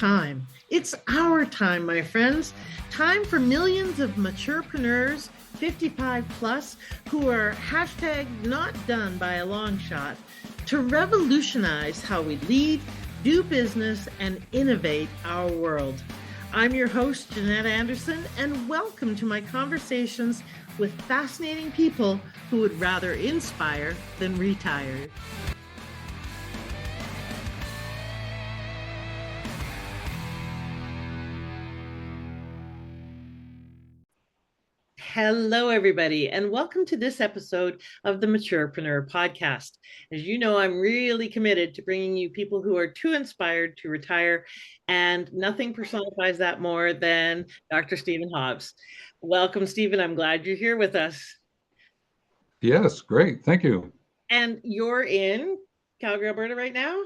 time. It's our time, my friends. Time for millions of maturepreneurs, 55 plus, who are hashtag not done by a long shot, to revolutionize how we lead, do business, and innovate our world. I'm your host, Jeanette Anderson, and welcome to my conversations with fascinating people who would rather inspire than retire. Hello, everybody, and welcome to this episode of the Maturepreneur podcast. As you know, I'm really committed to bringing you people who are too inspired to retire, and nothing personifies that more than Dr. Stephen Hobbs. Welcome, Stephen. I'm glad you're here with us. Yes, great. Thank you. And you're in Calgary, Alberta right now?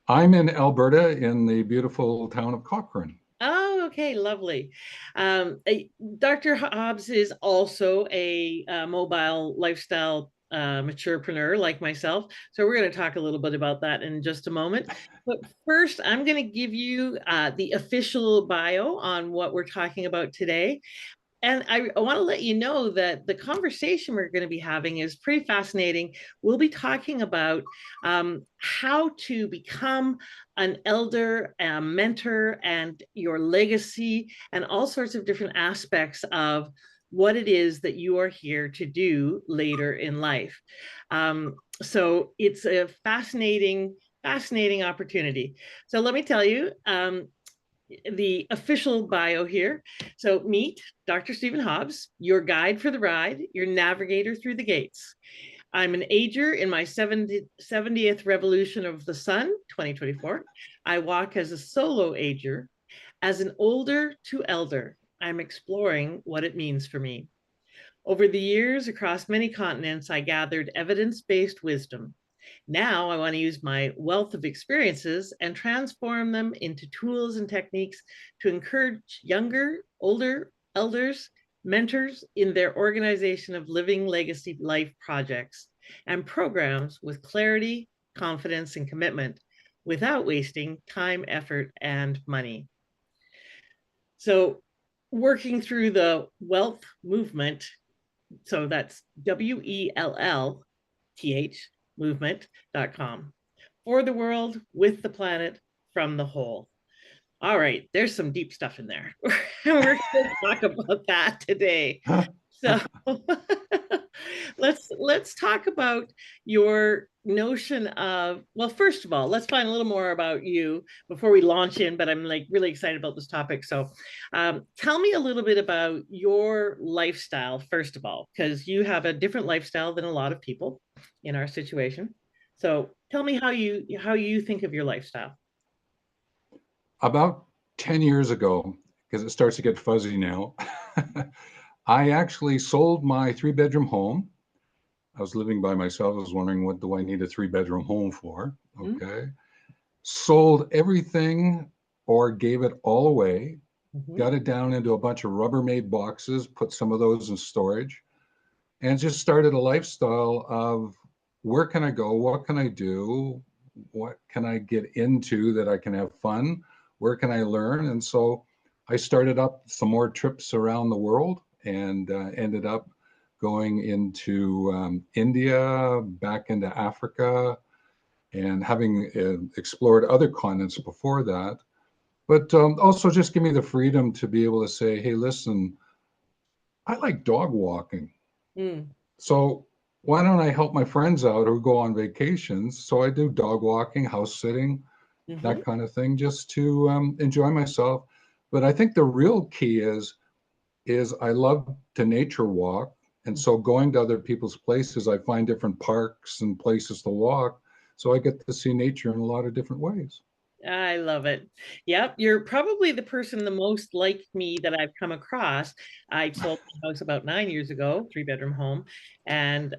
I'm in Alberta in the beautiful town of Cochrane. Oh, okay, lovely. Dr. Hobbs is also a mobile lifestyle maturepreneur like myself. So we're going to talk a little bit about that in just a moment. But first, I'm going to give you the official bio on what we're talking about today. And I want to let you know that the conversation we're going to be having is pretty fascinating. We'll be talking about how to become an elder, a mentor, and your legacy, and all sorts of different aspects of what it is that you are here to do later in life. So it's a fascinating opportunity. So let me tell you, the official bio here. So meet Dr. Stephen Hobbs, your guide for the ride, your navigator through the gates. I'm an ager in my 70th revolution of the sun, 2024. I walk as a solo-ager. As an older to elder, I'm exploring what it means for me. Over the years, across many continents, I gathered evidence-based wisdom. Now I want to use my wealth of experiences and transform them into tools and techniques to encourage younger, older, elders, mentors in their organization of living legacy life projects and programs with clarity, confidence, and commitment without wasting time, effort, and money. So working through the wealth movement, so that's WELLTH movement.com. For the world, with the planet, from the whole. All right, there's some deep stuff in there. We're going to talk about that today. So let's talk about your notion of, well, first of all, let's find a little more about you before we launch in, but I'm like really excited about this topic. So tell me a little bit about your lifestyle, first of all, because you have a different lifestyle than a lot of people in our situation. So tell me how you think of your lifestyle. About 10 years ago, because it starts to get fuzzy now, I actually sold my 3-bedroom home. I was living by myself. I was wondering, what do I need a 3-bedroom home for? Okay. Mm-hmm. Sold everything or gave it all away, got it down into a bunch of Rubbermaid boxes, put some of those in storage, and just started a lifestyle of where can I go? What can I do? What can I get into that I can have fun? Where can I learn? And so I started up some more trips around the world and ended up going into India, back into Africa, and having explored other continents before that. But also just give me the freedom to be able to say, hey, listen, I like dog walking. So why don't I help my friends out who go on vacations? So I do dog walking, house sitting, that kind of thing, just to enjoy myself. But I think the real key is I love to nature walk. And so going to other people's places, I find different parks and places to walk. So I get to see nature in a lot of different ways. I love it. Yep. You're probably the person the most like me that I've come across. I sold my house about 9 years ago, 3-bedroom home, and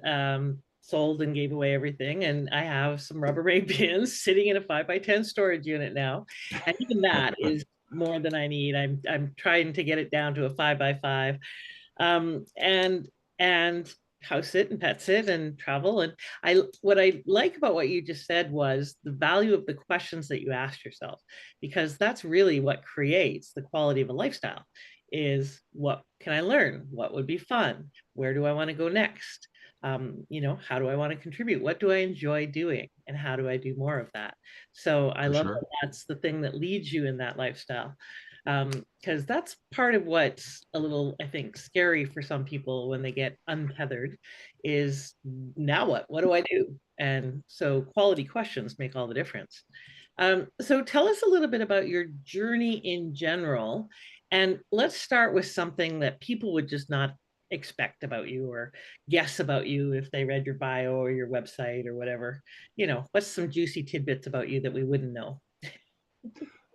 sold and gave away everything. And I have some Rubbermaid bins sitting in a 5x10 storage unit now. And even that is more than I need. I'm trying to get it down to a 5x5. And house sit and pet sit and travel. And what I like about what you just said was the value of the questions that you asked yourself, because that's really what creates the quality of a lifestyle. Is what can I learn? What would be fun? Where do I want to go next? How do I want to contribute? What do I enjoy doing? And how do I do more of that? So I For love sure. that that's the thing that leads you in that lifestyle. Because that's part of what's a little, I think, scary for some people when they get untethered is now what? What do I do? And so quality questions make all the difference. So tell us a little bit about your journey in general. And let's start with something that people would just not expect about you or guess about you if they read your bio or your website or whatever. What's some juicy tidbits about you that we wouldn't know?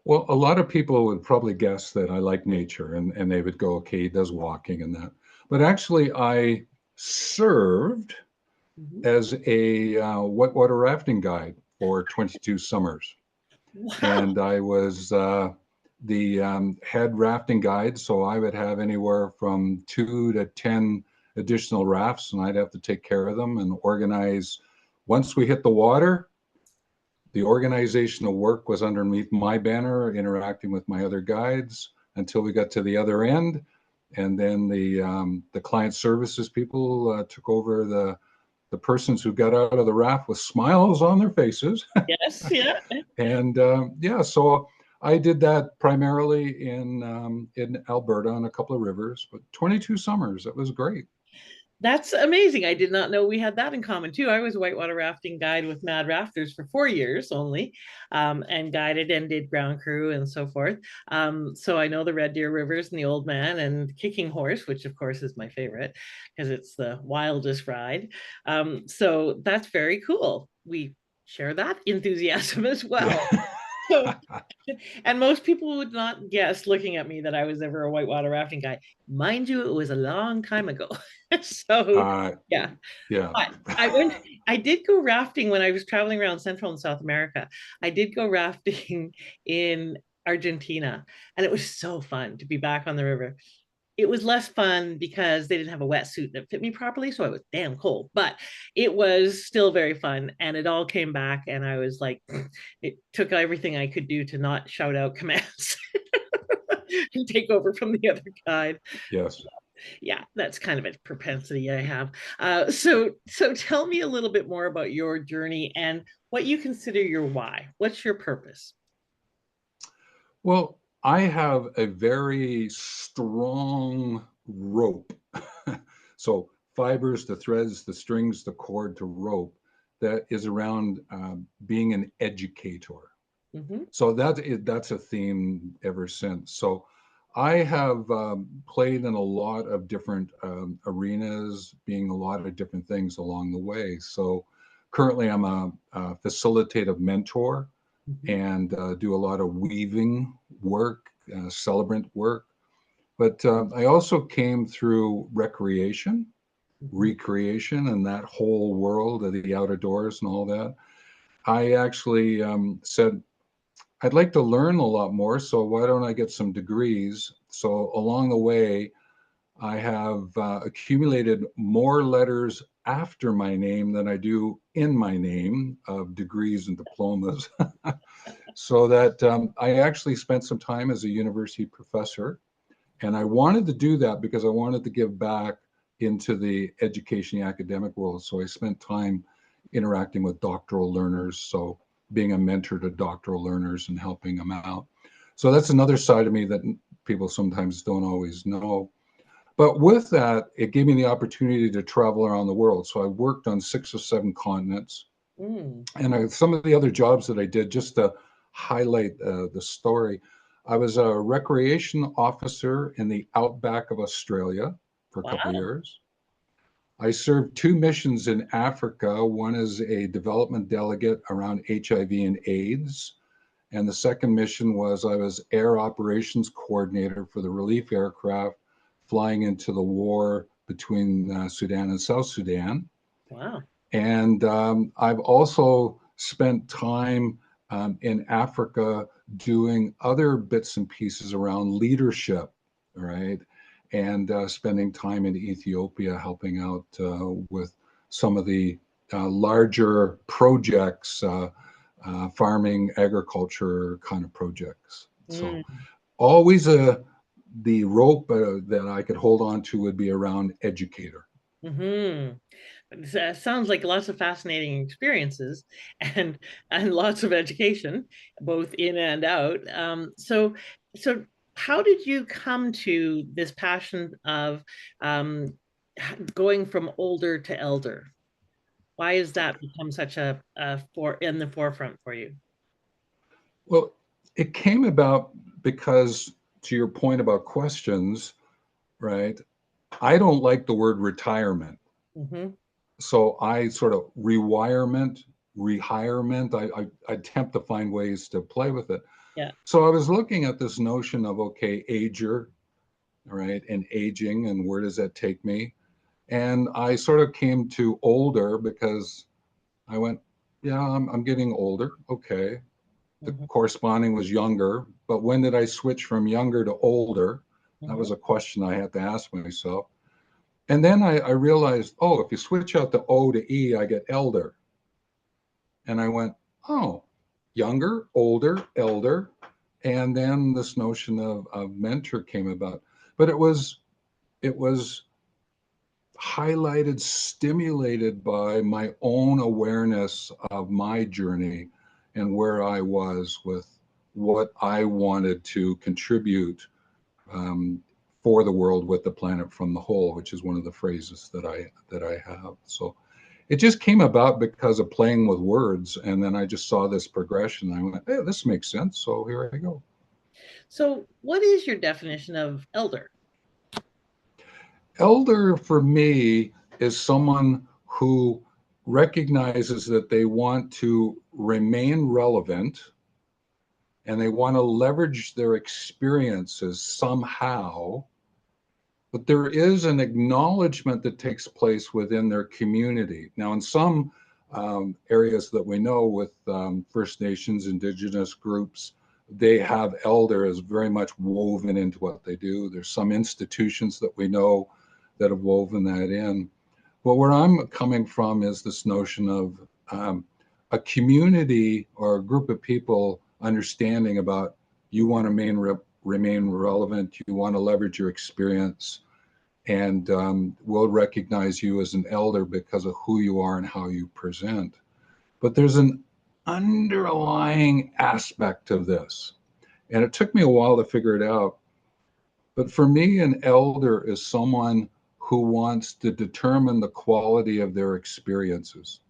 Well, a lot of people would probably guess that I like nature and they would go, okay, he does walking and that. But actually, I served Mhm. as a whitewater rafting guide for 22 summers. Wow. And I was the head rafting guide. So I would have anywhere from 2 to 10 additional rafts, and I'd have to take care of them and organize. Once we hit the water, the organizational work was underneath my banner, interacting with my other guides until we got to the other end. And then the client services people took over the persons who got out of the raft with smiles on their faces. Yes, yeah. And yeah, so I did that primarily in Alberta on a couple of rivers, but 22 summers. It was great. That's amazing. I did not know we had that in common too. I was a whitewater rafting guide with Mad Rafters for 4 years only, and guided and did ground crew and so forth. So I know the Red Deer Rivers and the Old Man and Kicking Horse, which of course is my favorite because it's the wildest ride. So that's very cool. We share that enthusiasm as Yeah. well. So and most people would not guess looking at me that I was ever a whitewater rafting guy. Mind you, it was a long time ago. So uh, yeah. yeah. But I did go rafting when I was traveling around Central and South America. I did go rafting in Argentina, and it was so fun to be back on the river. It was less fun because they didn't have a wetsuit that fit me properly, so I was damn cold. But it was still very fun, and it all came back, and I was like, it took everything I could do to not shout out commands and take over from the other guide. Yes. Yeah, that's kind of a propensity I have. So tell me a little bit more about your journey and what you consider your why. What's your purpose? Well, I have a very strong rope. So fibers, the threads, the strings, the cord to rope that is around being an educator. Mm-hmm. So that's a theme ever since. So I have played in a lot of different arenas, being a lot of different things along the way. So currently, I'm a facilitative mentor Mm-hmm. and do a lot of weaving work, celebrant work. But I also came through recreation, Mm-hmm. recreation, and that whole world of the outer doors and all that. I actually said, I'd like to learn a lot more, so why don't I get some degrees? So along the way, I have accumulated more letters after my name than I do in my name of degrees and diplomas. So that I actually spent some time as a university professor. And I wanted to do that because I wanted to give back into the education, the academic world. So I spent time interacting with doctoral learners. So being a mentor to doctoral learners and helping them out. So that's another side of me that people sometimes don't always know. But with that, it gave me the opportunity to travel around the world. So I worked on 6 or 7 continents. Mm. And some of the other jobs that I did, just to highlight the story, I was a recreation officer in the outback of Australia for a couple of Wow. years. I served 2 missions in Africa, one as a development delegate around HIV and AIDS. And the second mission was I was air operations coordinator for the relief aircraft flying into the war between Sudan and South Sudan. Wow. And I've also spent time in Africa doing other bits and pieces around leadership, right? and spending time in Ethiopia helping out with some of the larger projects, farming, agriculture kind of projects. So Mm. always the rope that I could hold on to would be around educator. Hmm. Sounds like lots of fascinating experiences and lots of education, both in and out. So how did you come to this passion of um, going from older to elder? Why has that become such a for in the forefront for you? Well, it came about because, to your point about questions, right? I don't like the word retirement. Hmm. So I sort of rewirement, rehirement, I attempt to find ways to play with it. Yeah. So I was looking at this notion of, okay, ager, right, and aging, and where does that take me? And I sort of came to older because I went, yeah, I'm getting older. Okay. The Hmm. corresponding was younger, but when did I switch from younger to older? That Hmm. was a question I had to ask myself. And then I realized, oh, if you switch out the O to E, I get elder. And I went, oh, younger, older, elder. And then this notion of mentor came about. But it was highlighted, stimulated by my own awareness of my journey and where I was with what I wanted to contribute um, for the world with the planet from the whole, which is one of the phrases that I have. So it just came about because of playing with words, and then I just saw this progression. I went, "Hey, this makes sense." So here I go. So, what is your definition of elder? Elder for me is someone who recognizes that they want to remain relevant and they want to leverage their experiences somehow, but there is an acknowledgement that takes place within their community. Now, in some areas that we know with First Nations, Indigenous groups, they have elder as very much woven into what they do. There's some institutions that we know that have woven that in. But where I'm coming from is this notion of a community or a group of people understanding about you want to remain relevant, you want to leverage your experience, and we'll recognize you as an elder because of who you are and how you present. But there's an underlying aspect of this, and it took me a while to figure it out. But for me, an elder is someone who wants to determine the quality of their experiences.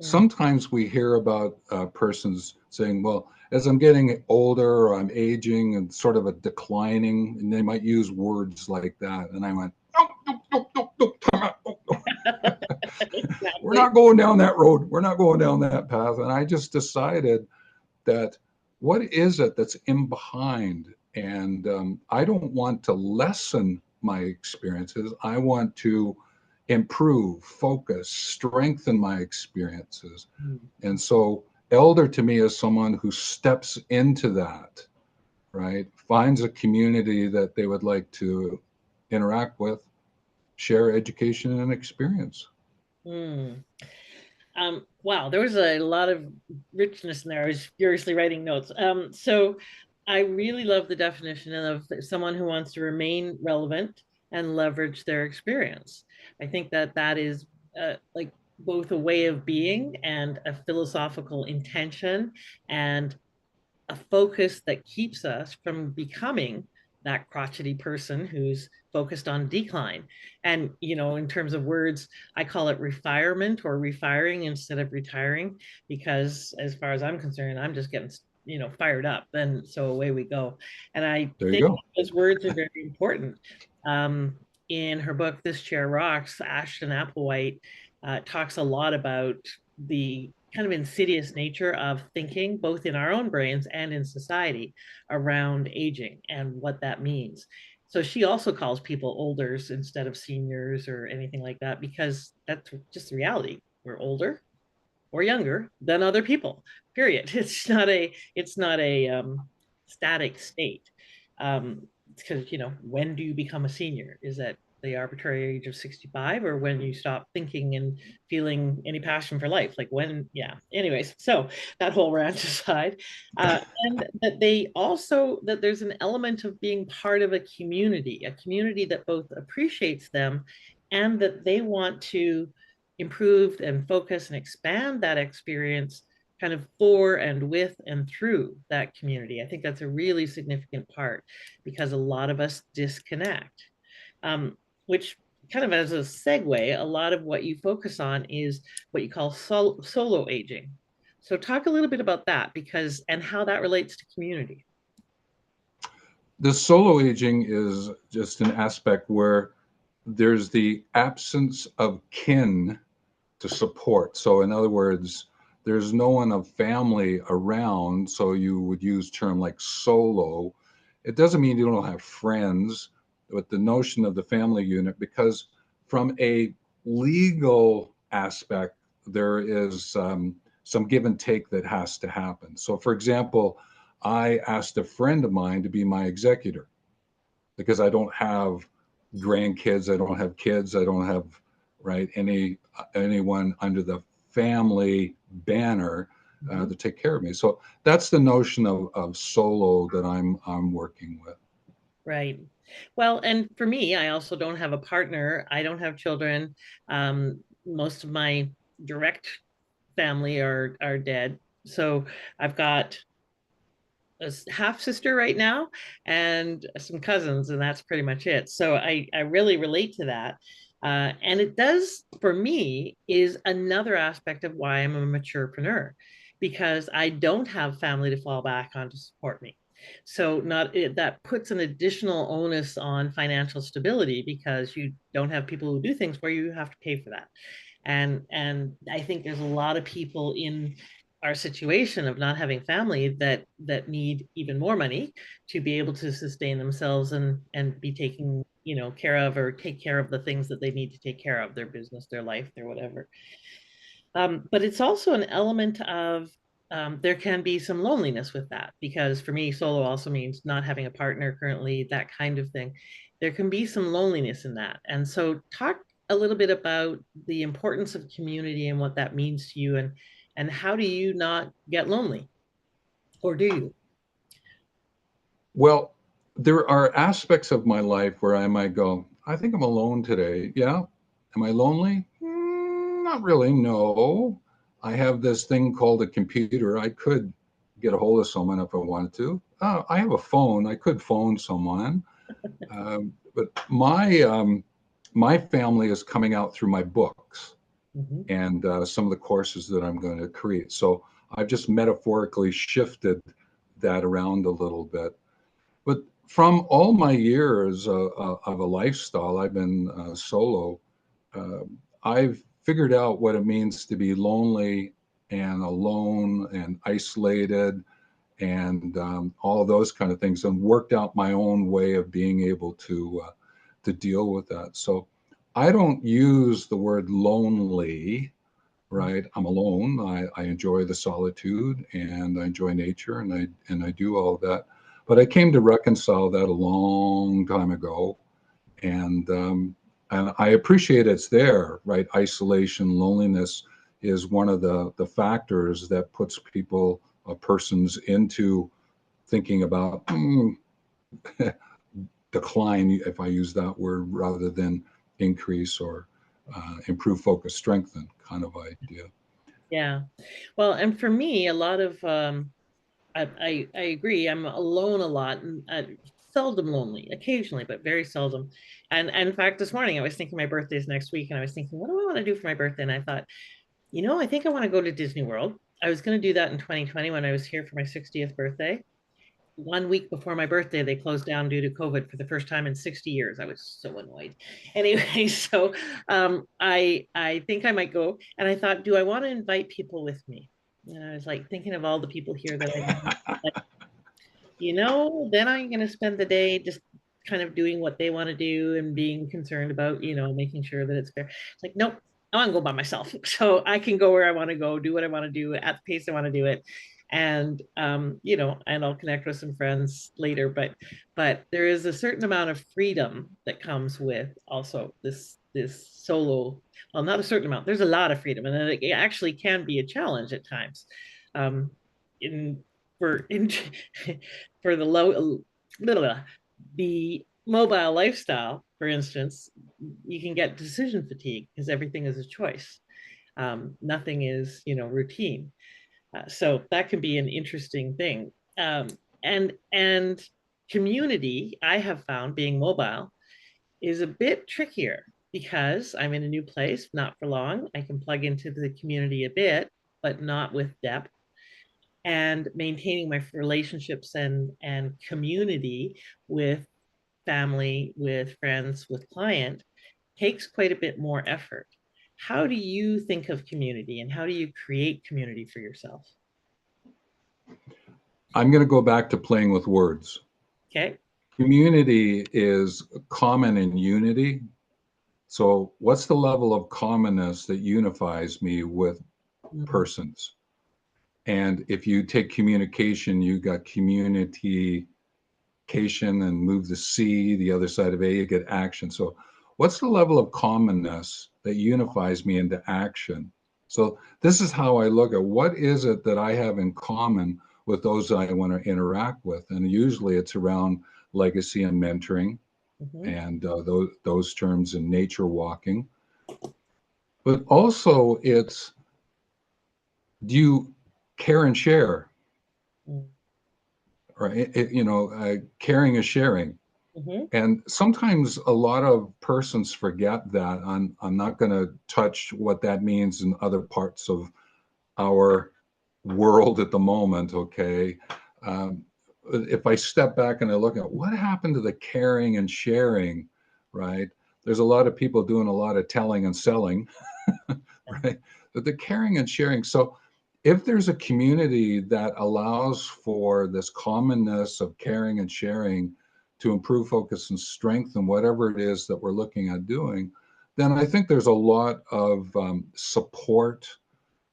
Mm. Sometimes we hear about persons saying, well, as I'm getting older or I'm aging and sort of a declining, and they might use words like that. And I went, no, no, no, no, no, time out. No, no. We're Exactly. not going down that road. We're not going down that path. And I just decided that what is it that's in behind? And I don't want to lessen my experiences. I want to improve, focus, strengthen my experiences. Mm. And so, elder to me is someone who steps into that, right? Finds a community that they would like to interact with, share education and experience. Mm. Wow, there was a lot of richness in there. I was furiously writing notes. So I really love the definition of someone who wants to remain relevant and leverage their experience. I think that that is like both a way of being and a philosophical intention and a focus that keeps us from becoming that crotchety person who's focused on decline. And, you know, in terms of words, I call it refirement or refiring instead of retiring, because as far as I'm concerned, I'm just getting, you know, fired up. And so away we go. And I There you think go. those words are very important. Um, in her book, This Chair Rocks, Ashton Applewhite talks a lot about the kind of insidious nature of thinking, both in our own brains and in society, around aging and what that means. So she also calls people olders instead of seniors or anything like that, because that's just the reality. We're older or younger than other people. Period. It's not a static state. Um, because, when do you become a senior? Is that the arbitrary age of 65, or when you stop thinking and feeling any passion for life? Like when, yeah. Anyways, so that whole rant aside, and that there's an element of being part of a community that both appreciates them and that they want to improve and focus and expand that experience kind of for and with and through that community. I think that's a really significant part because a lot of us disconnect, which kind of as a segue, a lot of what you focus on is what you call solo aging. So talk a little bit about that because and how that relates to community. The solo aging is just an aspect where there's the absence of kin to support. So in other words, there's no one of family around. So you would use term like solo. It doesn't mean you don't have friends, but the notion of the family unit, because from a legal aspect, there is some give and take that has to happen. So for example, I asked a friend of mine to be my executor because I don't have grandkids, I don't have kids, I don't have right anyone under the family banner to take care of me. So that's the notion of solo that I'm working with. Right. Well, and for me, I also don't have a partner. I don't have children. Most of my direct family are dead. So I've got a half sister right now and some cousins, and that's pretty much it. So I really relate to that. And it does, for me, is another aspect of why I'm a maturepreneur, because I don't have family to fall back on to support me. So that puts an additional onus on financial stability because you don't have people who do things where you have to pay for that. And I think there's a lot of people in our situation of not having family that need even more money to be able to sustain themselves and be taken care of, or take care of the things that they need to take care of, their business, their life, their whatever. But it's also an element of there can be some loneliness with that, because for me, solo also means not having a partner currently, that kind of thing. There can be some loneliness in that. And so talk a little bit about the importance of community and what that means to you, and how do you not get lonely, or do you? Well, there are aspects of my life where I might go, I think I'm alone today. Yeah. Am I lonely? Not really. No. I have this thing called a computer. I could get a hold of someone if I wanted to. I have a phone. I could phone someone. But my family is coming out through my books Mhm. and some of the courses that I'm going to create. So I've just metaphorically shifted that around a little bit. But from all my years of a lifestyle, I've been solo. Uh, I've figured out what it means to be lonely and alone and isolated and all those kind of things, and worked out my own way of being able to deal with that. So I don't use the word lonely, right? I'm alone. I enjoy the solitude and I enjoy nature and I do all of that. But I came to reconcile that a long time ago, and I appreciate it's there, right? Isolation, loneliness is one of the factors that puts people, persons into thinking about decline, if I use that word, rather than increase or improve focus, strengthen kind of idea. Yeah. Well, and for me, a lot of I agree. I'm alone a lot, and seldom lonely, occasionally, but very seldom. And in fact, this morning I was thinking my birthday's next week, and I was thinking, what do I want to do for my birthday? And I thought, I think I want to go to Disney World. I was going to do that in 2020 when I was here for my 60th birthday. 1 week before my birthday, they closed down due to COVID for the first time in 60 years. I was so annoyed. Anyway, so I think I might go. And I thought, do I want to invite people with me? And I was like thinking of all the people here that I know. Like, then I'm going to spend the day just kind of doing what they want to do and being concerned about, making sure that it's fair. It's like, nope, I want to go by myself. So I can go where I want to go, do what I want to do at the pace I want to do it. And and I'll connect with some friends later, but there is a certain amount of freedom that comes with also this solo. Well, not a certain amount. There's a lot of freedom, and it actually can be a challenge at times. Um, in for in for the low blah, blah, the mobile lifestyle, for instance, you can get decision fatigue because everything is a choice. Nothing is, routine. So that can be an interesting thing. And community, I have found being mobile is a bit trickier because I'm in a new place, not for long. I can plug into the community a bit, but not with depth. And maintaining my relationships and community with family, with friends, with client takes quite a bit more effort. How do you think of community and how do you create community for yourself? I'm going to go back to playing with words. Okay. Community is common in unity. So, what's the level of commonness that unifies me with Mhm. persons? And if you take communication, you got community and move the C, the other side of A, you get action. So, what's the level of commonness that unifies me into action? So, this is how I look at what is it that I have in common with those I want to interact with. And usually it's around legacy and mentoring Mhm. and those terms in nature walking. But also, it's do you care and share? Mhm. Right? Caring is sharing. Mhm. And sometimes a lot of persons forget that. I'm not going to touch what that means in other parts of our world at the moment. Okay. Um, if I step back and I look at what happened to the caring and sharing, right? There's a lot of people doing a lot of telling and selling, right? But the caring and sharing. So if there's a community that allows for this commonness of caring and sharing to improve focus and strength and whatever it is that we're looking at doing, then I think there's a lot of support,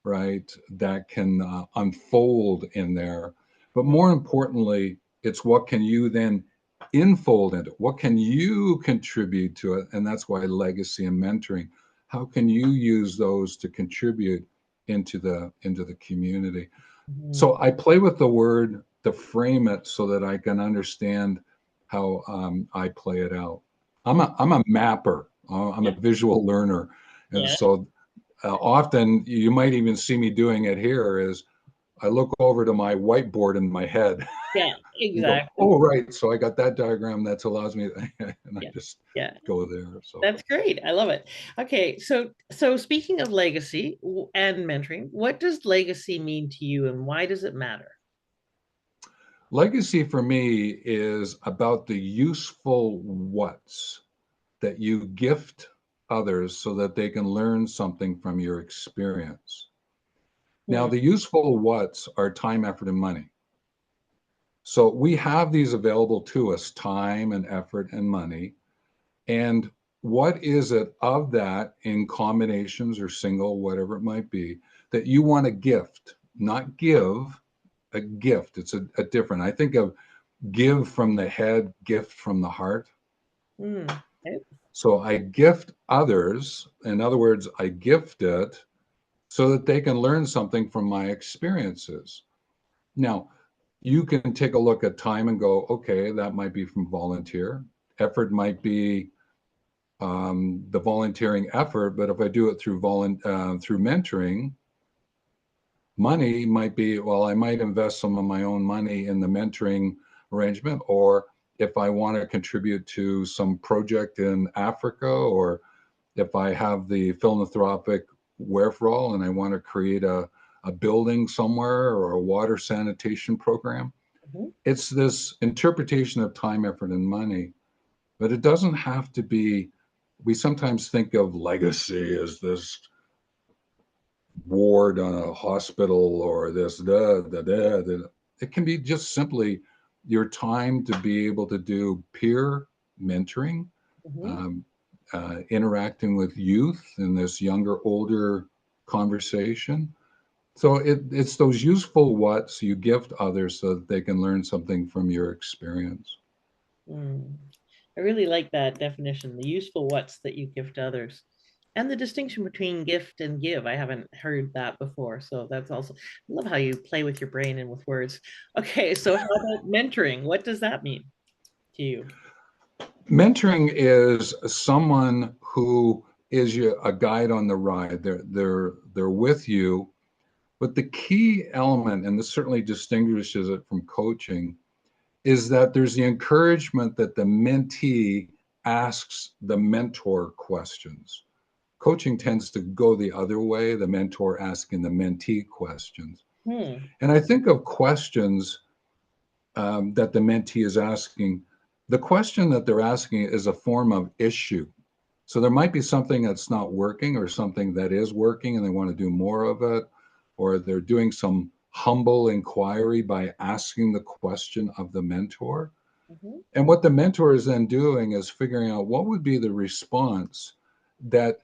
right, that can unfold in there. But more importantly, it's what can you then infold into? What can you contribute to it? And that's why legacy and mentoring. How can you use those to contribute into the community? Mhm. So I play with the word to frame it so that I can understand how I play it out. Mhm. I'm a mapper. I'm a Yeah. visual learner, and Yeah. so often you might even see me doing it here is I look over to my whiteboard in my head Yeah. and go, Exactly. oh, right. So I got that diagram that allows me, and I Yeah. just Yeah. go there. So That's great. I love it. Okay, so speaking of legacy and mentoring, what does legacy mean to you and why does it matter? legacy for me is about the useful what's that you gift others so that they can learn something from your experience. Now, Hmm. the useful what's are time, effort, and money. So we have these available to us time and effort and money. And what is it of that in combinations or single, whatever it might be, that you want to gift, not give a gift? It's a different, I think of give from the head, gift from the heart. Hmm. Okay. So I gift others. In other words, I gift it so that they can learn something from my experiences. Now, you can take a look at time and go, okay, that might be from volunteer. Effort might be the volunteering effort, but if I do it through mentoring, money might be, well, I might invest some of my own money in the mentoring arrangement, or if I want to contribute to some project in Africa, or if I have the philanthropic wherewithal and I want to create a building somewhere or a water sanitation program. Mhm. It's this interpretation of time, effort, and money, but it doesn't have to be. We sometimes think of legacy as this ward on a hospital or this da. It can be just simply your time to be able to do peer mentoring, Mhm. um, interacting with youth in this younger older conversation, So it's those useful whats you gift others so that they can learn something from your experience. Mm. I really like that definition, the useful what's that you gift others. And the distinction between gift and give. I haven't heard that before. So that's also, I love how you play with your brain and with words. Okay, so how about mentoring? What does that mean to you? Mentoring is someone who is a guide on the ride. They're with you, but the key element, and this certainly distinguishes it from coaching, is that there's the encouragement that the mentee asks the mentor questions. Coaching tends to go the other way, the mentor asking the mentee questions. Hmm. And I think of questions that the mentee is asking. The question that they're asking is a form of issue. So there might be something that's not working or something that is working and they want to do more of it, or they're doing some humble inquiry by asking the question of the mentor. Mhm. And what the mentor is then doing is figuring out what would be the response that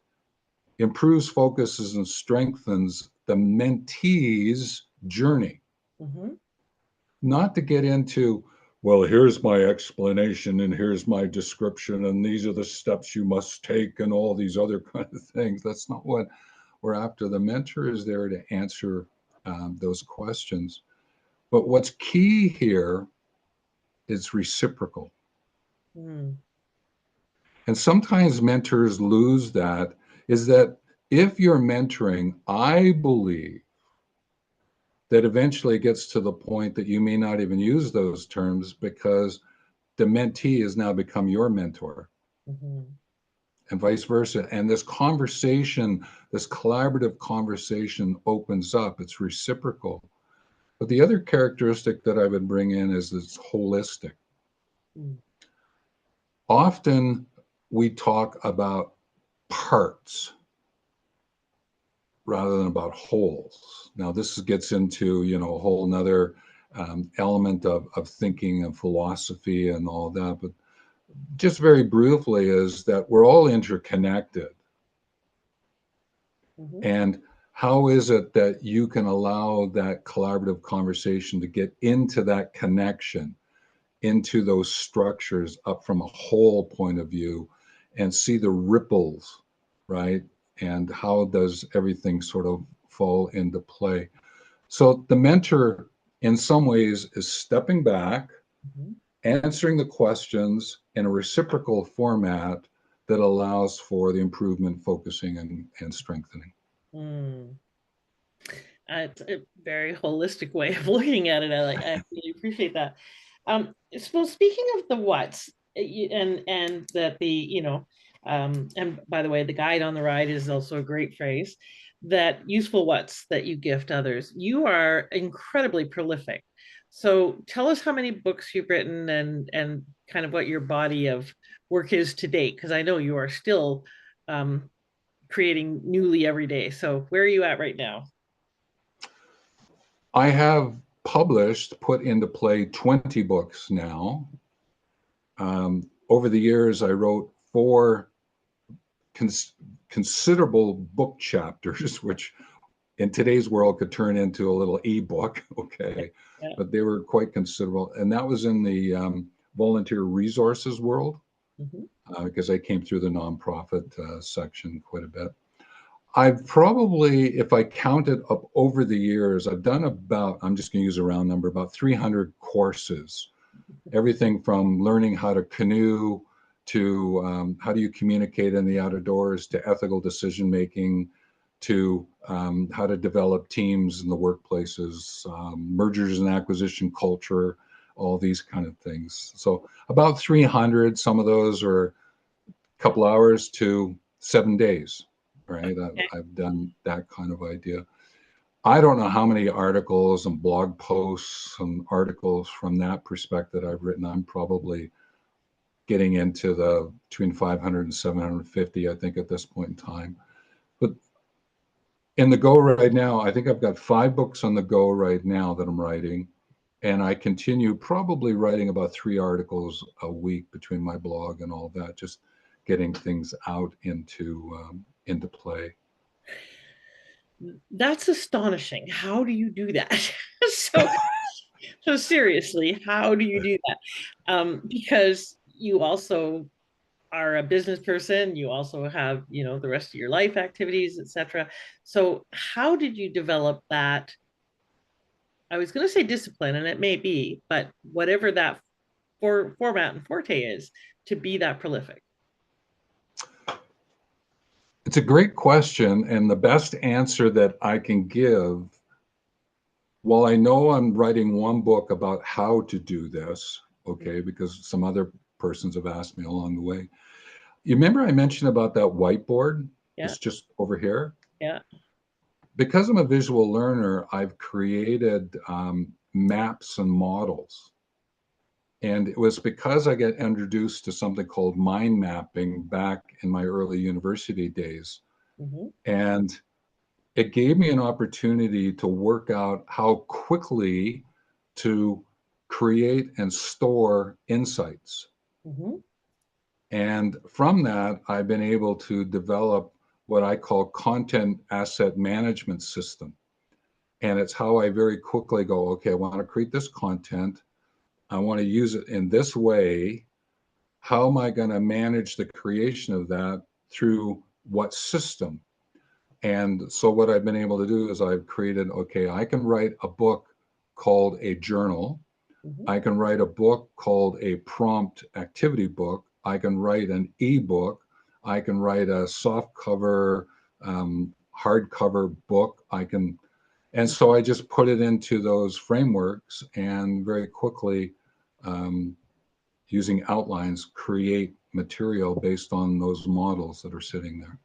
improves, focuses, and strengthens the mentee's journey. Mhm. Not to get into, well, here's my explanation and here's my description and these are the steps you must take and all these other kind of things. That's not what we're after. The mentor is there to answer those questions. But what's key here is reciprocal. Hmm. And sometimes mentors lose that, is that if you're mentoring, I believe that eventually it gets to the point that you may not even use those terms because the mentee has now become your mentor Mhm. and vice versa. And this conversation, this collaborative conversation opens up, it's reciprocal. But the other characteristic that I would bring in is it's holistic. Hmm. Often we talk about parts rather than about wholes. Now, this gets into, a whole nother element of thinking and philosophy and all that. But just very briefly is that we're all interconnected. Mhm. And how is it that you can allow that collaborative conversation to get into that connection, into those structures up from a whole point of view and see the ripples, right? And how does everything sort of fall into play? So the mentor, in some ways, is stepping back, Mhm. answering the questions in a reciprocal format that allows for the improvement, focusing, and strengthening. Hmm. It's a very holistic way of looking at it. I really appreciate that. So speaking of the what's, and that the, and by the way, the guide on the ride is also a great phrase, that useful what's that you gift others. You are incredibly prolific. So tell us how many books you've written and kind of what your body of work is to date, because I know you are still creating newly every day. So where are you at right now? I have published, put into play 20 books now. Over the years, I wrote four cons- considerable book chapters, which in today's world could turn into a little ebook. Okay. Yeah. But they were quite considerable. And that was in the volunteer resources world Mhm. because I came through the nonprofit section quite a bit. I've probably, if I counted up over the years, I've done about, I'm just going to use a round number, about 300 courses. Everything from learning how to canoe to how do you communicate in the outdoors to ethical decision making to how to develop teams in the workplaces, mergers and acquisition culture, all these kind of things. So about 300, some of those are a couple hours to 7 days, right? I've done that kind of idea. I don't know how many articles and blog posts and articles from that perspective I've written. I'm probably getting into the between 500 and 750, I think, at this point in time. But in the go right now, I think I've got 5 books on the go right now that I'm writing. And I continue probably writing about 3 articles a week between my blog and all that, just getting things out into play. That's astonishing. How do you do that? so so seriously, how do you do that? Because you also are a business person, you also have, the rest of your life activities, etc. So how did you develop that? I was going to say discipline, and it may be, but whatever that format and forte is to be that prolific. It's a great question, and the best answer that I can give, while I know I'm writing one book about how to do this, okay, because some other persons have asked me along the way. You remember I mentioned about that whiteboard Yeah, that's just over here? yeah. Because I'm a visual learner, I've created maps and models. And it was because I got introduced to something called mind mapping back in my early university days. Mm-hmm. And it gave me an opportunity to work out how quickly to create and store insights. Mm-hmm. And from that, I've been able to develop what I call content asset management system. And it's how I very quickly go, okay, I want to create this content. I want to use it in this way. How am I going to manage the creation of that through what system? And so what I've been able to do is I've created, okay, I can write a book called a journal. Mm-hmm. I can write a book called a prompt activity book. I can write an ebook. I can write a soft cover, hardcover book. And so I just put it into those frameworks and very quickly, um, using outlines, create material based on those models that are sitting there.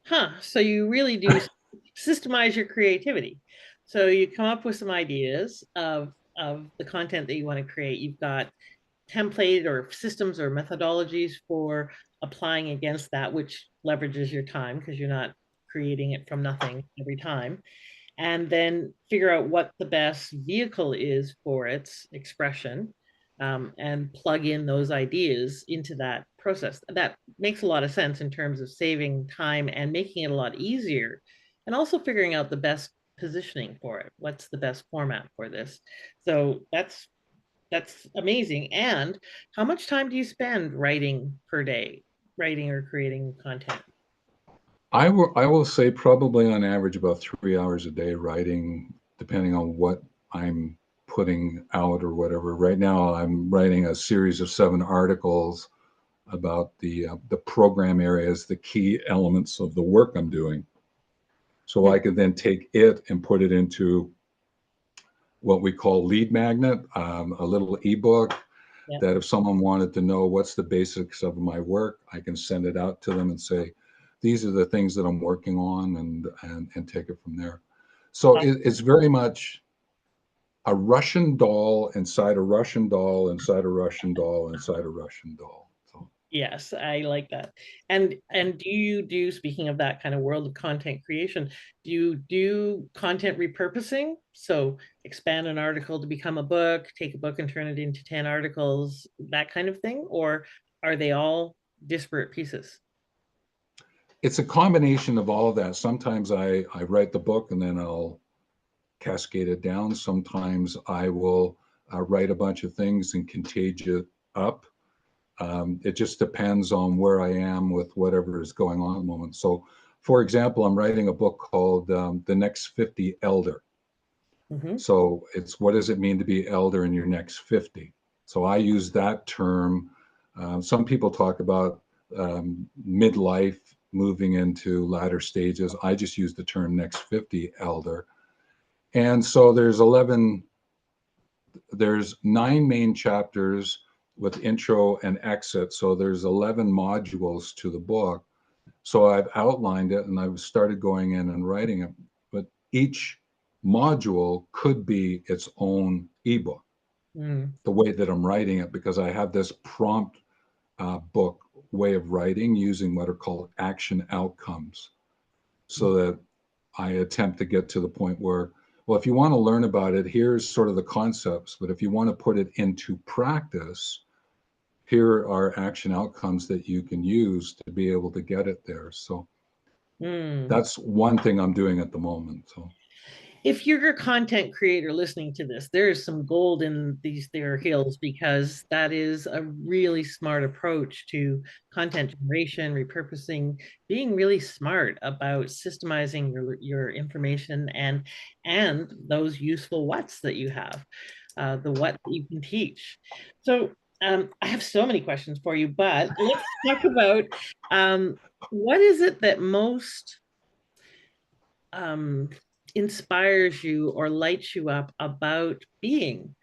Huh. So you really do systemize your creativity. So you come up with some ideas of the content that you want to create. You've got template or systems or methodologies for applying against that, which leverages your time because you're not creating it from nothing every time. And then figure out what the best vehicle is for its expression, and plug in those ideas into that process. That makes a lot of sense in terms of saving time and making it a lot easier, and also figuring out the best positioning for it. What's the best format for this? So that's amazing. And how much time do you spend writing per day, writing or creating content? I will say probably on average about 3 hours a day writing, depending on what I'm putting out or whatever. Right now, I'm writing a series of 7 articles about the program areas, the key elements of the work I'm doing. So Hmm. I could then take it and put it into what we call lead magnet, a little ebook Yeah. that if someone wanted to know what's the basics of my work, I can send it out to them and say, these are the things that I'm working on, and take it from there. So it's very much a Russian doll inside a Russian doll inside a Russian doll inside a Russian doll. So Yes, I like that. And do you do, speaking of that kind of world of content creation, do you do content repurposing? So expand an article to become a book, take a book and turn it into 10 articles, that kind of thing? Or are they all disparate pieces? it's a combination of all of that. Sometimes I write the book and then I'll cascade it down. Sometimes I will write a bunch of things and contage it up. It just depends on where I am with whatever is going on at the moment. So, for example, I'm writing a book called The Next 50 Elder. Hmm. So, it's what does it mean to be elder in your next 50? So, I use that term. Some people talk about midlife, moving into latter stages. I just use the term next 50 elder. And so there's 9 main chapters with intro and exit. So there's 11 modules to the book. So I've outlined it and I've started going in and writing it. But each module could be its own ebook, Mm. the way that I'm writing it, because I have this prompt book way of writing using what are called action outcomes. So that I attempt to get to the point where, well, if you want to learn about it, here's sort of the concepts, but if you want to put it into practice, here are action outcomes that you can use to be able to get it there. So Mm. That's one thing I'm doing at the moment. So If you're a content creator listening to this, there is some gold in these there hills, because that is a really smart approach to content generation, repurposing, being really smart about systemizing your information and those useful whats that you have, the what you can teach. So I have so many questions for you, but let's talk about what is it that most um, inspires you or lights you up about being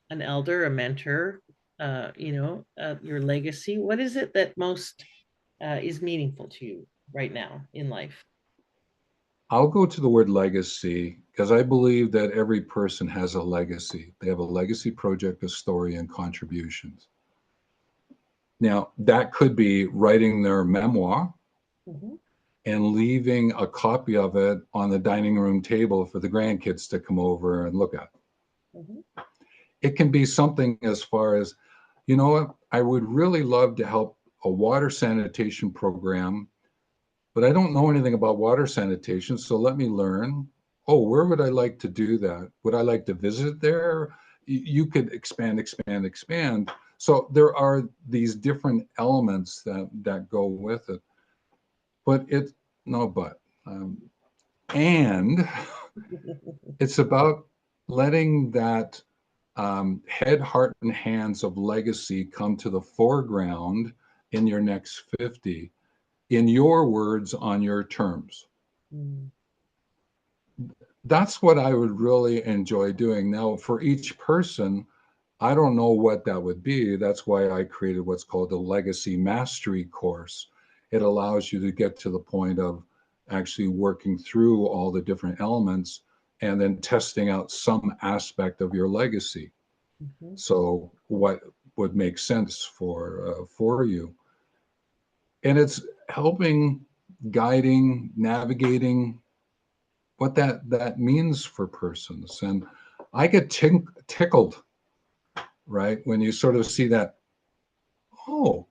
an elder, a mentor, your legacy? What is it that most is meaningful to you right now in life? I'll go to the word legacy because I believe that every person has a legacy. They have a legacy project, a story, and contributions. Now, that could be writing their memoir Mhm, and leaving a copy of it on the dining room table for the grandkids to come over and look at. mhm, It can be something as far as, you know what, I would really love to help a water sanitation program, but I don't know anything about water sanitation, so let me learn. Oh, where would I like to do that? Would I like to visit there? You could expand, expand, expand. So there are these different elements that go with it. But it, no, but, and it's about letting that head, heart, and hands of legacy come to the foreground in your next 50, in your words, on your terms. mm, That's what I would really enjoy doing. Now, for each person, I don't know what that would be. That's why I created what's called the Legacy Mastery course. It allows you to get to the point of actually working through all the different elements and then testing out some aspect of your legacy. mhm. So, what would make sense for you? And it's helping, guiding, navigating what that means for persons. And I get tickled, right, when you sort of see that. Oh,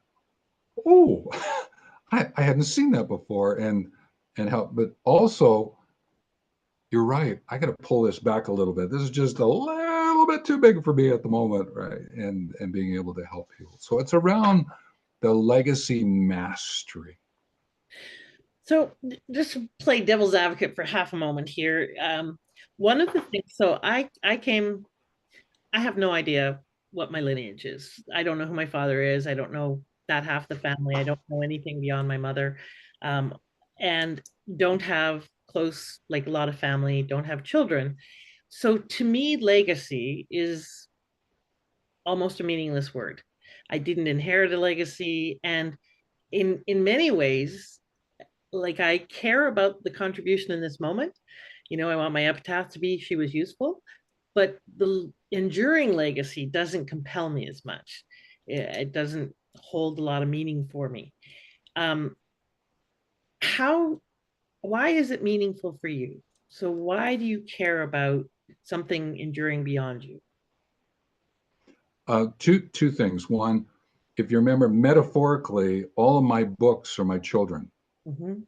oh, I hadn't seen that before, and how. But also, you're right. I got to pull this back a little bit. This is just a little bit too big for me at the moment, right? And being able to help people. So it's around the legacy mastery. So just to play devil's advocate for half a moment here. One of the things, so I have no idea what my lineage is. I don't know who my father is. I don't know that half the family. I don't know anything beyond my mother. Um, and don't have close, like a lot of family, don't have children. So to me, legacy is almost a meaningless word. I didn't inherit a legacy. And in many ways, like I care about the contribution in this moment. I want my epitaph to be she was useful, but the enduring legacy doesn't compel me as much. It doesn't hold a lot of meaning for me. Um, how? Why is it meaningful for you? So why do you care about something enduring beyond you? Two things. One, if you remember, metaphorically, all of my books are my children. Mhm,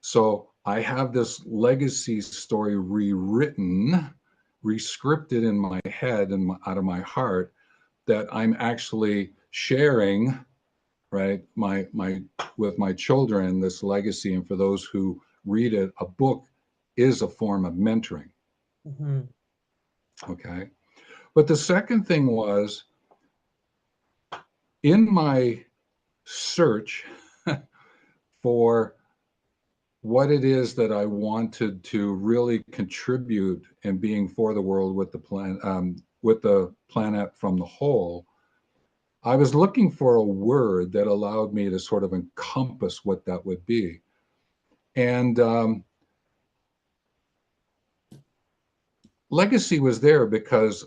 So I have this legacy story rewritten, rescripted in my head and out of my heart that I'm actually sharing, right? My with my children this legacy, and for those who read it, a book is a form of mentoring. mhm, Okay, but the second thing was in my search for what it is that I wanted to really contribute in being for the world with the planet from the whole. I was looking for a word that allowed me to sort of encompass what that would be, and legacy was there because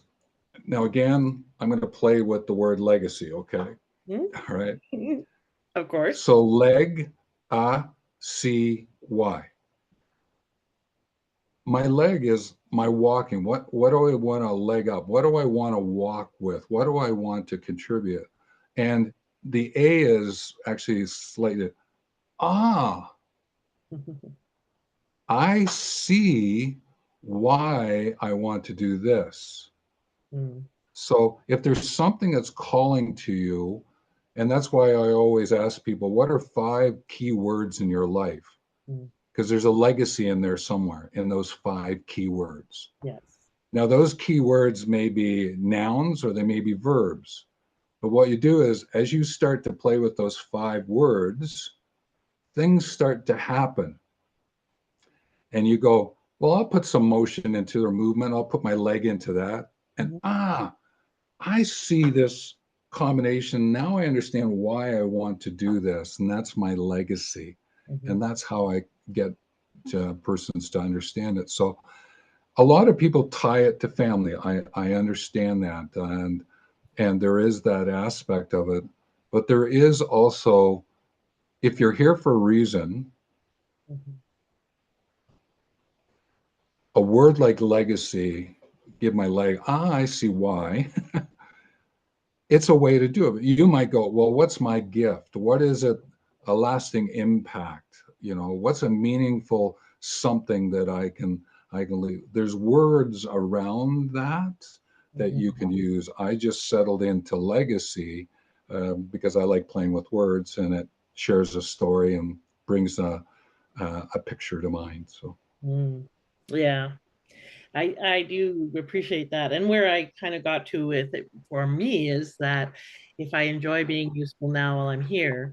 now again I'm going to play with the word legacy. Okay, all right. mhm. Of course. So leg, a, c, y. My leg is my walking. What do I want to leg up? What do I want to walk with? What do I want to contribute? And the A is actually slightly, ah, I see why I want to do this. Mm, So if there's something that's calling to you, and that's why I always ask people, what are 5 key words in your life? mm, Because there's a legacy in there somewhere in those 5 keywords. yes. Now, those keywords may be nouns or they may be verbs. But what you do is, as you start to play with those 5 words, things start to happen. And you go, well, I'll put some motion into their movement. I'll put my leg into that. And Mhm, I see this combination. Now I understand why I want to do this. And that's my legacy. mhm, And that's how I get to persons to understand it. So a lot of people tie it to family. I understand that. And there is that aspect of it. But there is also, if you're here for a reason, mhm, a word like legacy, give my leg, I see why. It's a way to do it. You might go, well, what's my gift? What is it? A lasting impact? What's a meaningful something that I can leave? There's words around that mhm. you can use. I just settled into legacy because I like playing with words, and it shares a story and brings a picture to mind. So Mm. Yeah. I do appreciate that. And where I kind of got to with it for me is that if I enjoy being useful now while I'm here,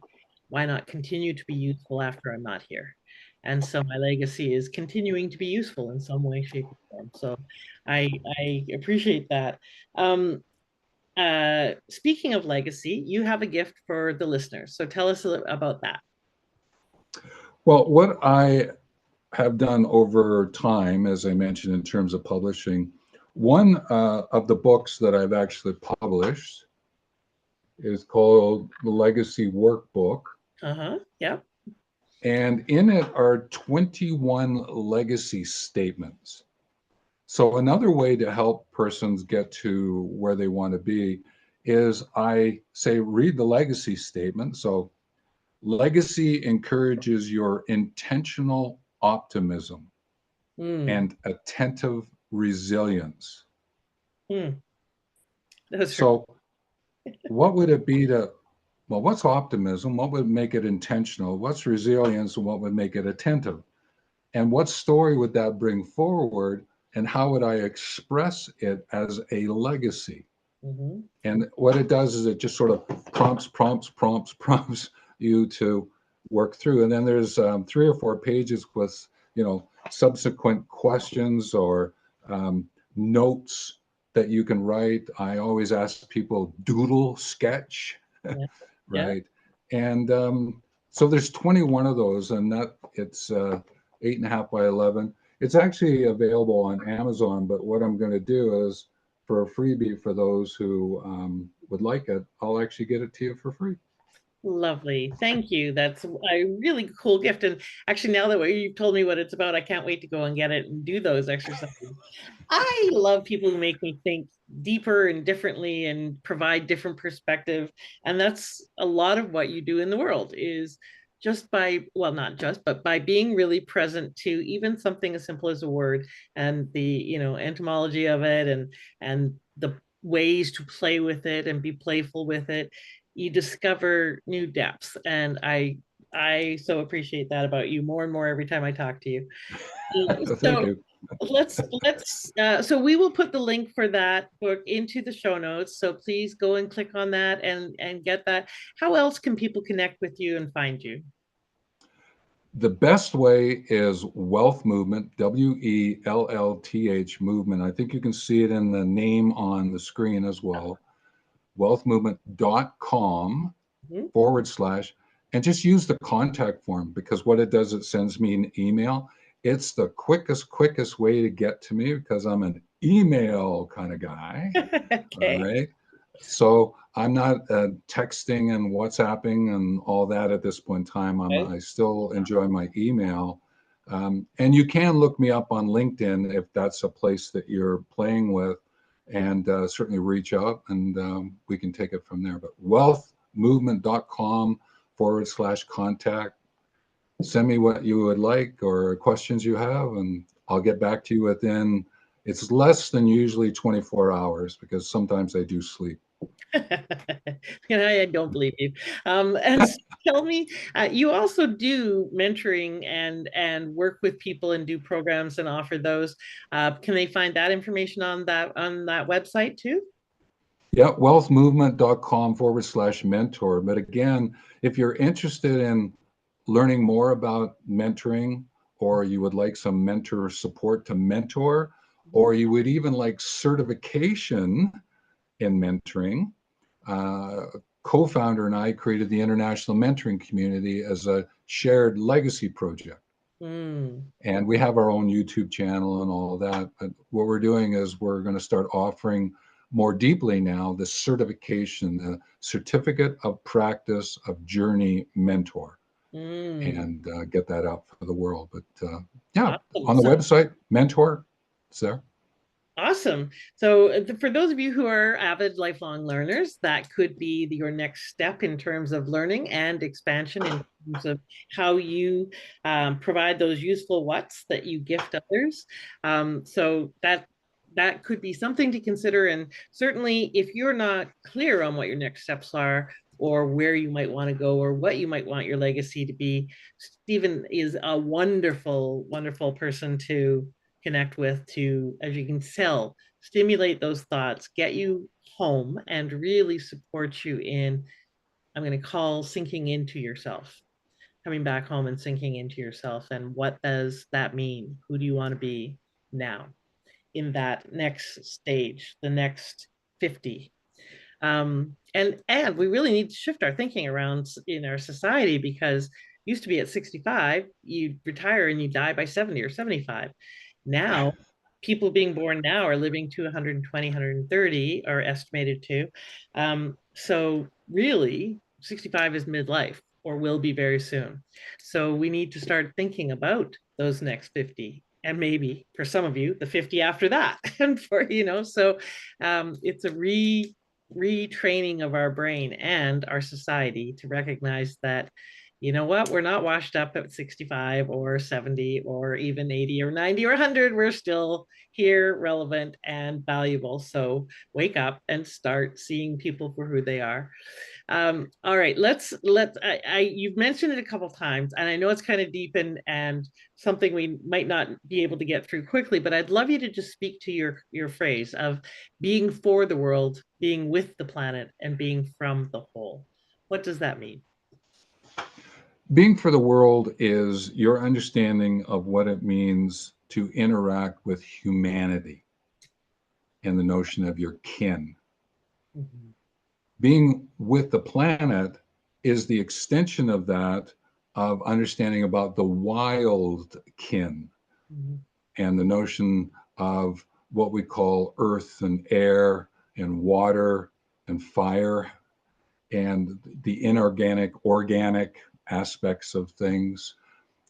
why not continue to be useful after I'm not here? And so my legacy is continuing to be useful in some way, shape, or form. So I appreciate that. Um, Speaking of legacy, you have a gift for the listeners. So tell us about that. well, what I have done over time, as I mentioned, in terms of publishing. One of the books that I've actually published is called The Legacy Workbook. Uh-huh. Yeah. And in it are 21 legacy statements. So, another way to help persons get to where they want to be is I say, read the legacy statement. So, legacy encourages your intentional optimism Mm. and attentive resilience. Mm. Those are So, what would it be to, well, what's optimism? What would make it intentional? What's resilience? And what would make it attentive? And what story would that bring forward? And how would I express it as a legacy? Mhm. And what it does is it just sort of prompts you to work through. And then there's 3 or 4 pages with, subsequent questions or notes that you can write. I always ask people doodle sketch, Yeah. Yeah. right? And so there's 21 of those, and that it's 8.5 by 11. It's actually available on Amazon, but what I'm going to do is for a freebie for those who would like it, I'll actually get it to you for free. Lovely. Thank you. That's a really cool gift. And actually, now that you've told me what it's about, I can't wait to go and get it and do those exercises. I love people who make me think deeper and differently and provide different perspective. And that's a lot of what you do in the world is just by, well, not just, but by being really present to even something as simple as a word and the, etymology of it and the ways to play with it and be playful with it, you discover new depths. And I so appreciate that about you more and more every time I talk to you. Thank So you. so we will put the link for that book into the show notes. So please go and click on that and get that. How else can people connect with you and find you? The best way is Wealth Movement, WELLTH movement. I think you can see it in the name on the screen as well. Wealthmovement.com Mhm. forward slash, and just use the contact form because what it does, it sends me an email. It's the quickest way to get to me because I'm an email kind of guy. All Okay. right. So I'm not texting and WhatsApping and all that at this point in time. Okay. I still enjoy my email. And you can look me up on LinkedIn if that's a place that you're playing with, and certainly reach out and we can take it from there. But wealthmovement.com forward slash contact. send me what you would like or questions you have, and I'll get back to you within, it's less than usually 24 hours because sometimes I do sleep. I don't believe you. And tell me, you also do mentoring and work with people and do programs and offer those. Can they find that information on that website too? Yeah, wealthmovement.com/mentor. But again, if you're interested in learning more about mentoring, or you would like some mentor support to mentor, or you would even like certification in mentoring, co-founder and I created the International Mentoring Community as a shared legacy project. Mm. And we have our own YouTube channel and all of that. But what we're doing is we're going to start offering more deeply now the certification, the certificate of practice of journey mentor, Mm. and get that out for the world. But yeah, Awesome. on the So website, mentor, it's there. awesome. So, for those of you who are avid lifelong learners, that could be your next step in terms of learning and expansion in terms of how you provide those useful whats that you gift others. So that could be something to consider. And certainly, if you're not clear on what your next steps are, or where you might want to go, or what you might want your legacy to be, Stephen is a wonderful, wonderful person to connect with to, as you can tell, stimulate those thoughts, get you home, and really support you in, I'm going to call sinking into yourself, coming back home and sinking into yourself. And what does that mean? Who do you want to be now in that next stage, the next 50? And we really need to shift our thinking around in our society, because used to be at 65 you retire and you die by 70 or 75. Now people being born now are living to 120, 130 are estimated to. So really 65 is midlife, or will be very soon. So we need to start thinking about those next 50, and maybe for some of you the 50 after that. And for so it's a retraining of our brain and our society to recognize that, you know what, we're not washed up at 65 or 70 or even 80 or 90 or 100. We're still here, relevant and valuable. So wake up and start seeing people for who they are. All right, you've mentioned it a couple times, and I know it's kind of deep and something we might not be able to get through quickly, but I'd love you to just speak to your phrase of being for the world, being with the planet, and being from the whole. What does that mean? Being for the world is your understanding of what it means to interact with humanity and the notion of your kin. Mhm. Being with the planet is the extension of that, of understanding about the wild kin Mhm. and the notion of what we call earth and air and water and fire and the inorganic, organic aspects of things.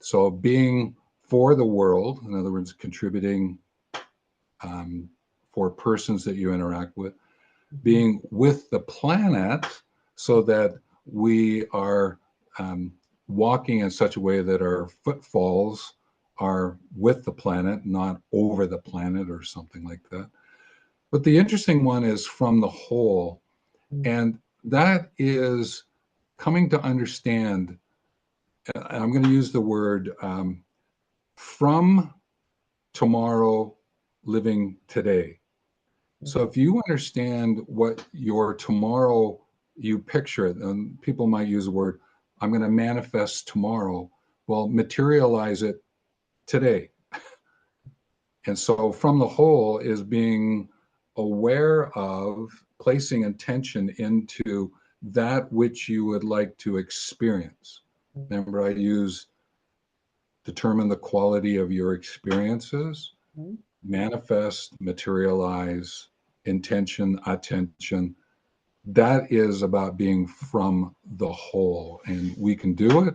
So being for the world, in other words, contributing um, for persons that you interact with, Mhm. being with the planet so that we are walking in such a way that our footfalls are with the planet, not over the planet or something like that. But the interesting one is from the whole. Mhm. And that is coming to understand, I'm going to use the word from tomorrow, living today. So if you understand what your tomorrow, you picture it, and people might use the word, I'm going to manifest tomorrow. Well, materialize it today. And so from the whole is being aware of placing attention into that which you would like to experience. Remember, I use determine the quality of your experiences, Mhm. manifest, materialize, intention, attention. That is about being from the whole, and we can do it,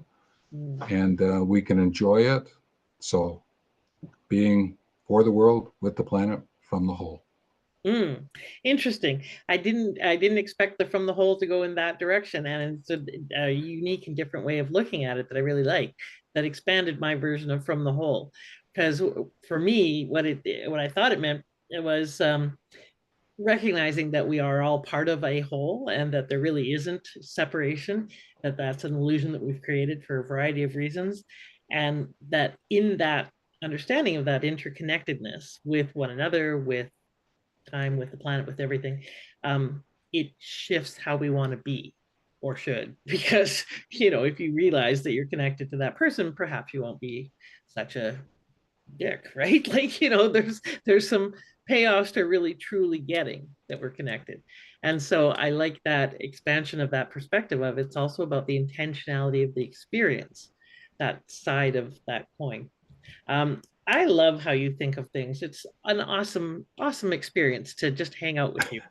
Mhm. and we can enjoy it. So, being for the world, with the planet, from the whole. Mm, interesting. I didn't expect the from the whole to go in that direction, and it's a unique and different way of looking at it that I really like. that expanded my version of from the whole. Because for me, what I thought it meant, it was recognizing that we are all part of a whole and that there really isn't separation, that that's an illusion that we've created for a variety of reasons. And that in that understanding of that interconnectedness with one another, with time, with the planet, with everything, it shifts how we want to be or should. Because, if you realize that you're connected to that person, perhaps you won't be such a dick, right? Like, there's some payoffs to really truly getting that we're connected. And so I like that expansion of that perspective of it's also about the intentionality of the experience, that side of that coin. I love how you think of things. It's an awesome, awesome experience to just hang out with you.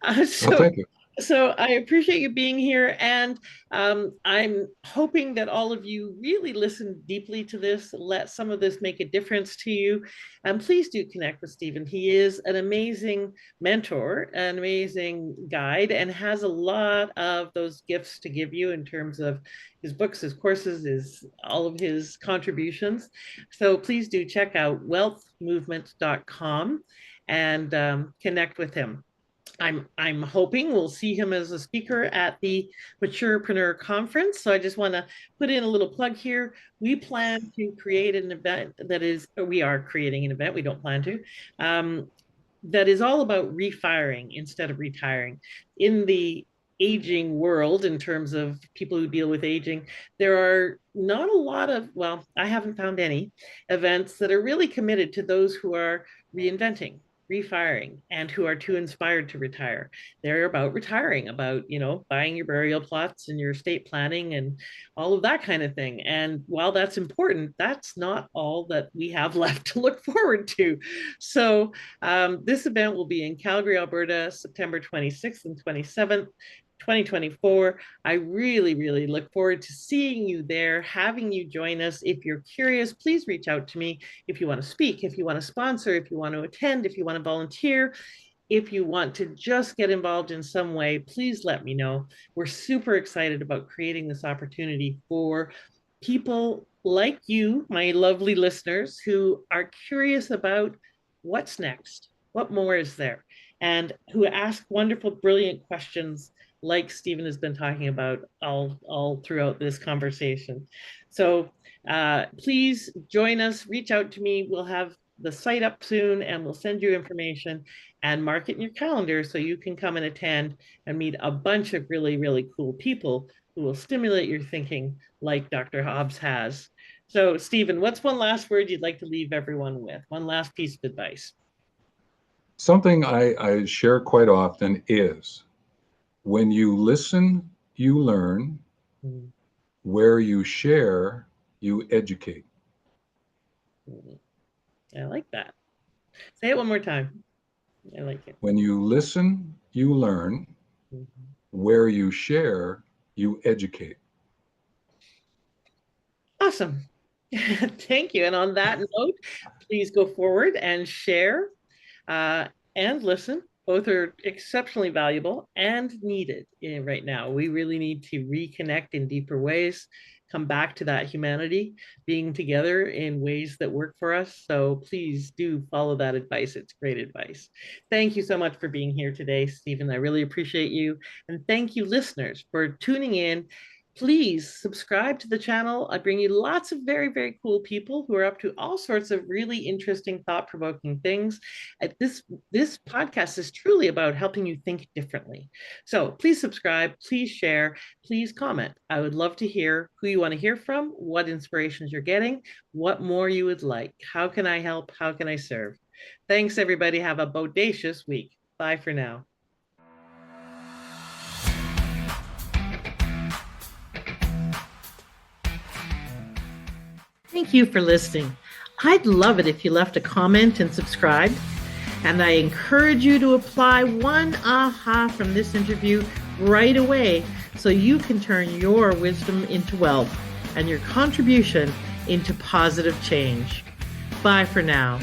Well, So thank you. so I appreciate you being here, and I'm hoping that all of you really listen deeply to this, let some of this make a difference to you. And please do connect with Stephen. He is an amazing mentor, an amazing guide, and has a lot of those gifts to give you in terms of his books, his courses, all of his contributions. So please do check out wealthmovement.com and connect with him. I'm hoping we'll see him as a speaker at the Maturepreneur Conference. So I just want to put in a little plug here. We plan to create an event we are creating an event, we don't plan to, that is all about refiring instead of retiring. In the aging world, in terms of people who deal with aging, there are not a lot of, well, I haven't found any events that are really committed to those who are reinventing, refiring, and who are too inspired to retire. They're about retiring, about, buying your burial plots and your estate planning and all of that kind of thing. And while that's important, that's not all that we have left to look forward to. So this event will be in Calgary, Alberta, September 26th and 27th. 2024. I really, really look forward to seeing you there, having you join us. If you're curious, please reach out to me if you want to speak, if you want to sponsor, if you want to attend, if you want to volunteer. If you want to just get involved in some way, please let me know. We're super excited about creating this opportunity for people like you, my lovely listeners, who are curious about what's next, what more is there, and who ask wonderful, brilliant questions like Stephen has been talking about all throughout this conversation. So please join us, reach out to me. We'll have the site up soon and we'll send you information, and mark it in your calendar so you can come and attend and meet a bunch of really, really cool people who will stimulate your thinking like Dr. Hobbs has. So Stephen, what's one last word you'd like to leave everyone with? One last piece of advice. Something I share quite often is, when you listen, you learn. Where you share, you educate. I like that. Say it one more time. I like it. When you listen, you learn. Where you share, you educate. Awesome. Thank you. And on that note, please go forward and share and listen. Both are exceptionally valuable and needed right now. We really need to reconnect in deeper ways, come back to that humanity, being together in ways that work for us. So please do follow that advice. It's great advice. Thank you so much for being here today, Stephen. I really appreciate you. And thank you, listeners, for tuning in. Please subscribe to the channel. I bring you lots of very, very cool people who are up to all sorts of really interesting, thought-provoking things. This podcast is truly about helping you think differently. So please subscribe, please share, please comment. I would love to hear who you want to hear from, what inspirations you're getting, what more you would like. How can I help? How can I serve? Thanks, everybody. Have a bodacious week. Bye for now. Thank you for listening. I'd love it if you left a comment and subscribed. And I encourage you to apply one aha from this interview right away so you can turn your wisdom into wealth and your contribution into positive change. Bye for now.